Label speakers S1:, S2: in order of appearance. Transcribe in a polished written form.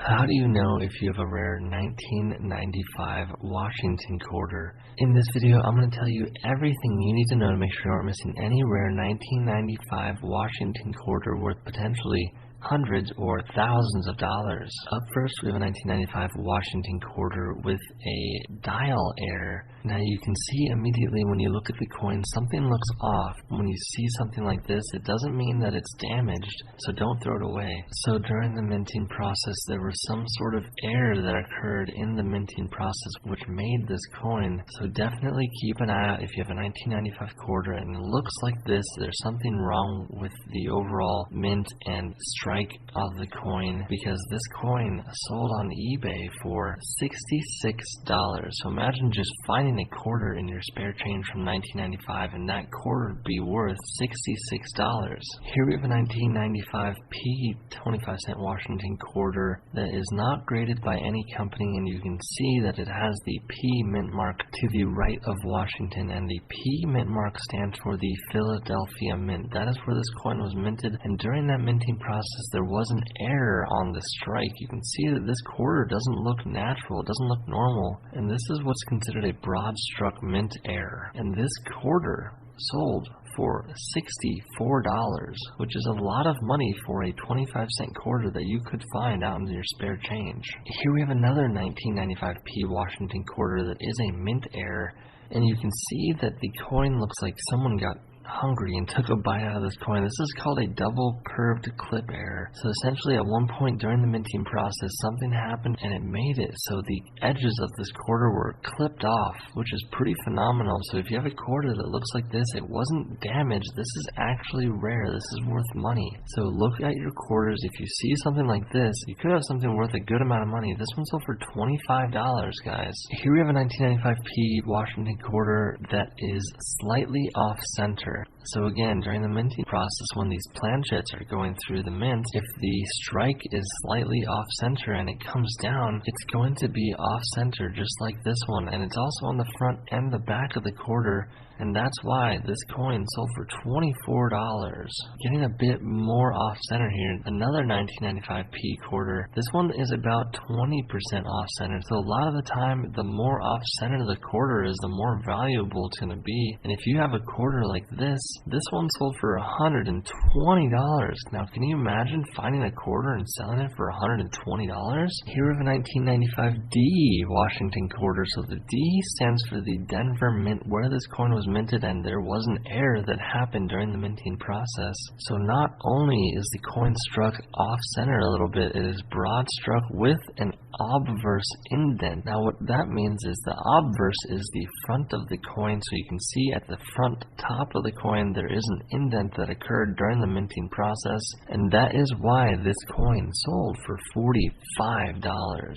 S1: How do you know if you have a rare 1995 Washington quarter? In this video, I'm going to tell you everything you need to know to make sure you aren't missing any rare 1995 Washington quarter worth potentially hundreds or thousands of dollars. Up first, we have a 1995 Washington quarter with a dial error. Now you can see immediately when you look at the coin, something looks off. When you see something like this, it doesn't mean that it's damaged, so don't throw it away. So during the minting process, there was some sort of error that occurred in the minting process which made this coin. So definitely keep an eye out if you have a 1995 quarter and it looks like this, there's something wrong with the overall mint and strike of the coin, because this coin sold on eBay for $66. So imagine just finding a quarter in your spare change from 1995 and that quarter would be worth $66. Here we have a 1995 P 25-cent Washington quarter that is not graded by any company, and you can see that it has the P mint mark to the right of Washington, and the P mint mark stands for the Philadelphia Mint. That is where this coin was minted, and during that minting process there was an error on the strike. You can see that this quarter doesn't look natural, it doesn't look normal, and this is what's considered a broad struck mint error. And this quarter sold for $64, which is a lot of money for a 25-cent quarter that you could find out in your spare change. Here we have another 1995 P Washington quarter that is a mint error, and you can see that the coin looks like someone got hungry and took a bite out of this coin. This is called a double curved clip error. So essentially at one point during the minting process, something happened and it made it so the edges of this quarter were clipped off, which is pretty phenomenal. So if you have a quarter that looks like this, it wasn't damaged. This is actually rare. This is worth money. So look at your quarters. If you see something like this, you could have something worth a good amount of money. This one sold for $25, guys. Here we have a 1995 P Washington quarter that is slightly off center. So again, during the minting process, when these planchets are going through the mint, if the strike is slightly off center and it comes down, it's going to be off center just like this one. And it's also on the front and the back of the quarter, and that's why this coin sold for $24. Getting a bit more off center here, another 1995 P quarter. This one is about 20% off center. So a lot of the time, the more off center the quarter is, the more valuable it's going to be. And if you have a quarter like this one sold for $120. Now, can you imagine finding a quarter and selling it for $120? Here we have a 1995 D Washington quarter. So the D stands for the Denver Mint, where this coin was minted, and there was an error that happened during the minting process. So not only is the coin struck off center a little bit, it is broad struck with an obverse indent. Now what that means is the obverse is the front of the coin, so you can see at the front top of the coin there is an indent that occurred during the minting process, and that is why this coin sold for $45.